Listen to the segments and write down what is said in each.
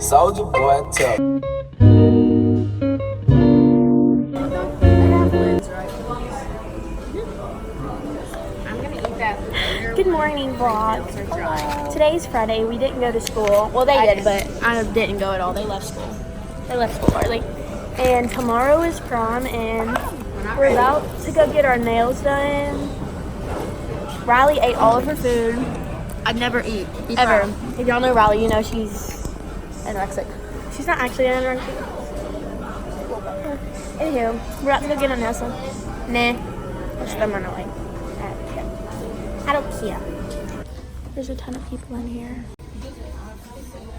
Soldier boy, tough. Good morning, vlog. Today's Friday. We didn't go to school. Well, they did, but I didn't go at all. They left school. They left school early. And tomorrow is prom, and we're about to go get our nails done. Riley ate all of her food. I'd never eat. Ever. If y'all know Riley, you know she's anorexic. She's not actually anorexic. Anywho, we're about to go get our nails done. Nah. Let's them run away. I don't care. There's a ton of people in here.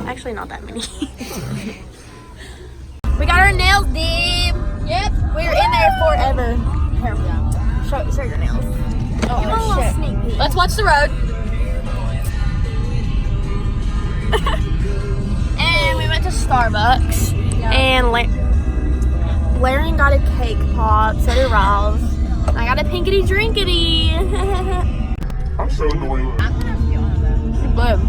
Actually, not that many. We got our nails deep. Yep. We were in there forever. Here we go. Show your nails. Oh, give a little sneak peek. Let's watch the road. And we went to Starbucks. Yep. And Larian got a cake pop. So did Ross. I got a pinkity drinkity. I'm so annoying. I'm gonna have to get one of those. Boom.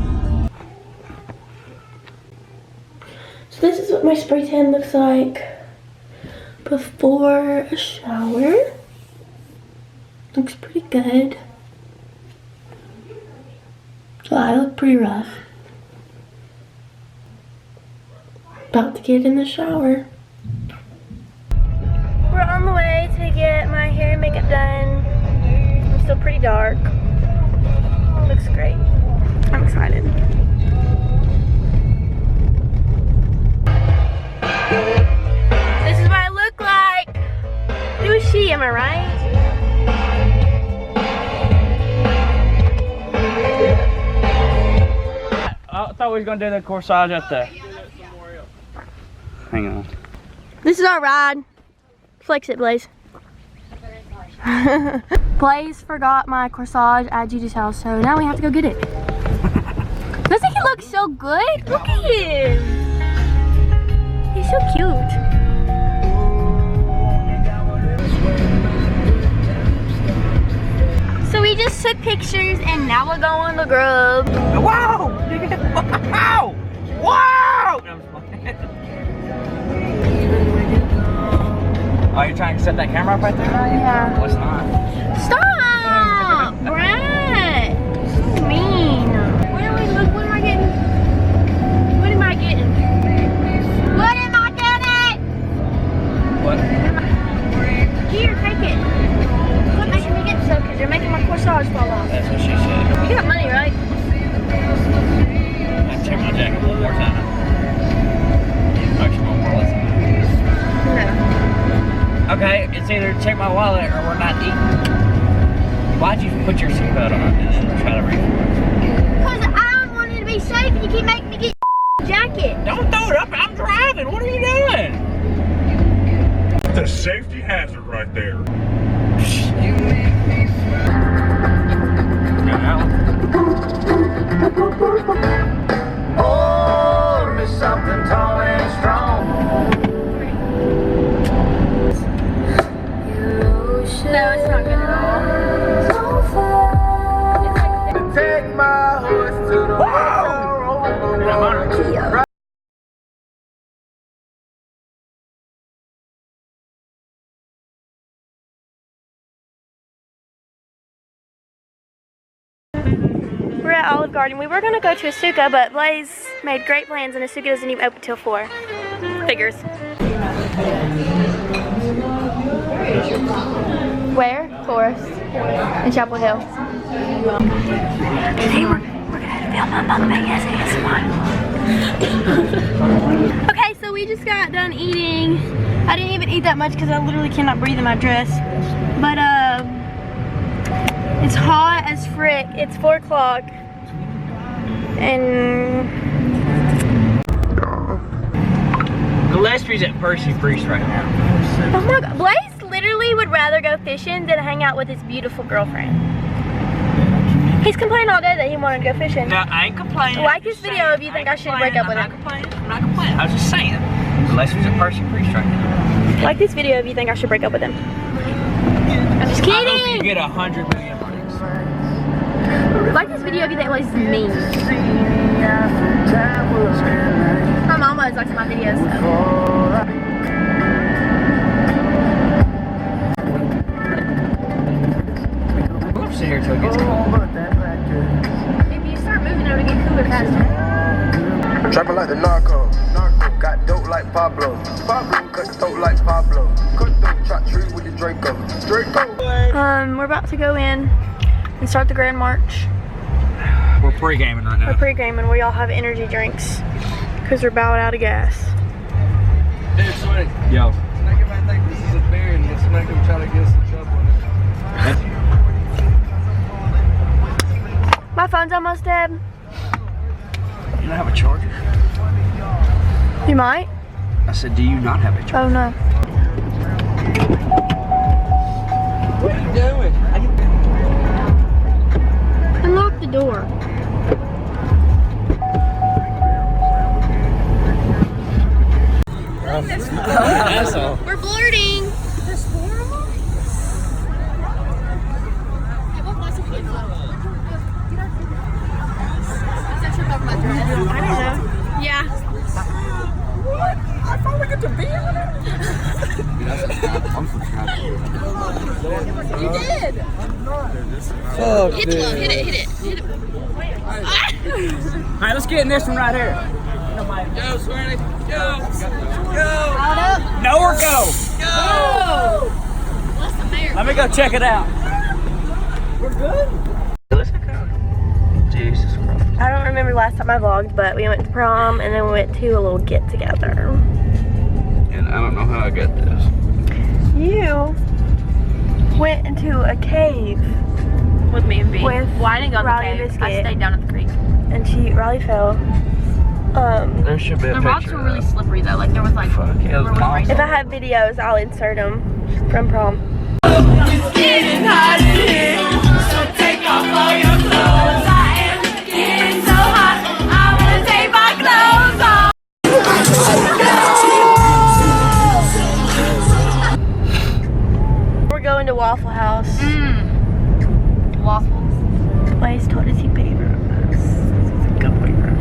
So this is what my spray tan looks like before a shower. Looks pretty good. So I look pretty rough. About to get in the shower. We're on the way to get my hair and makeup done. I'm still pretty dark. Looks great. I'm excited. This is what I look like. Who is she? Am I right? I thought we was gonna do the corsage at the. Hang on. This is our ride. Flex it, Blaze. Blaze forgot my corsage at Gigi's house, so now we have to go get it. Doesn't he look so good? Look at him. He's so cute. So we just took pictures and now we're going to Grwm. Wow! Wow! Wow! Oh, you're trying to set that camera up right there? Yeah. Well, it's not. Stop! Brett! So mean. What am I getting? What am I getting? What am I getting? What? Here, take it. Quit making me get so because you're making my corsage fall off. That's what she said. You got money, right? Let's tear my jacket one more time. Actually, one more lesson. No. Okay, it's either check my wallet or we're not eating. Why'd you put your seatbelt on and then try to read? Because I wanted to be safe and you keep making me get jacket. Don't throw it up, I'm driving. What are you doing? That's a safety hazard right there. Oh, miss something tall and strong. No, it's not good at all. Take my horse to the We're at Olive Garden. We were going to go to Asuka, but Blaze made great plans and Asuka doesn't even open till 4. Figures. Where? Forest. In Chapel Hill. Today we're going to film a mukbang ASMR. Okay, so we just got done eating. I didn't even eat that much because I literally cannot breathe in my dress. But, it's hot as frick. It's 4 o'clock. And Gillespie's at Percy Priest right now. oh my god, Blaze literally would rather go fishing than hang out with his beautiful girlfriend. He's complaining all day that he wanted to go fishing. No, I ain't complaining. Like this video if you think I should break up with him. I'm not complaining. I was just saying. Gillespie's at Percy Priest right now. Like this video if you think I should break up with him. I'm just I hope you kidding! get 100 million likes. Like this video if you think Blaze is mean. My mom videos. We'll sit here till it gets cold. If you start moving, it'll get cooler faster. Trapping like the narco. Got dope like Pablo. Cut throat like Pablo. Cut throat, chop tree with the Draco. We're about to go in and start the Grand March. We're pre-gaming right now. We're pre-gaming. We all have energy drinks because we're about out of gas. Dude, sweaty. Yo. Make him think this is a beer and let's make him try to get some trouble in it. My phone's almost dead. You don't have a charger? You might. I said, do you not have a charger? Oh no. What are you doing? Unlock the door. Asshole. We're flirting. Yeah. I finally get to be on it. I'm subscribed. You did. Fuck, Hit the glove. Hit it. Alright, let's get in this one right here. Go, sweaty. Go. Hold up. Nowhere go. Go. What's the mayor? Let me go check it out. We're good. Jesus Christ. I don't remember last time I vlogged, but we went to prom and then we went to a little get together. And I don't know how I got this. You went into a cave With me and B. with Well, I didn't go to the Rowdy cave. Biscuit. I stayed down at the creek. and Riley fell. There should be a The picture rocks were of really that. slippery though. Like there was like. Fuck, yeah, it was there long. rain. If I have videos, I'll insert them from prom. We're going to Waffle House. Waffles. Blaze told us he paid for us. He's a good boyfriend.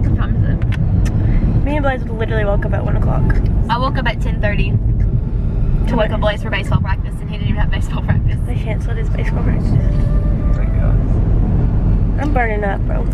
What time is it? Me and Blaze literally woke up at 1 o'clock. I woke up at 10:30 to wake up Blaze for baseball practice, and he didn't even have baseball practice. They canceled his baseball practice. Thank God. I'm burning up, bro.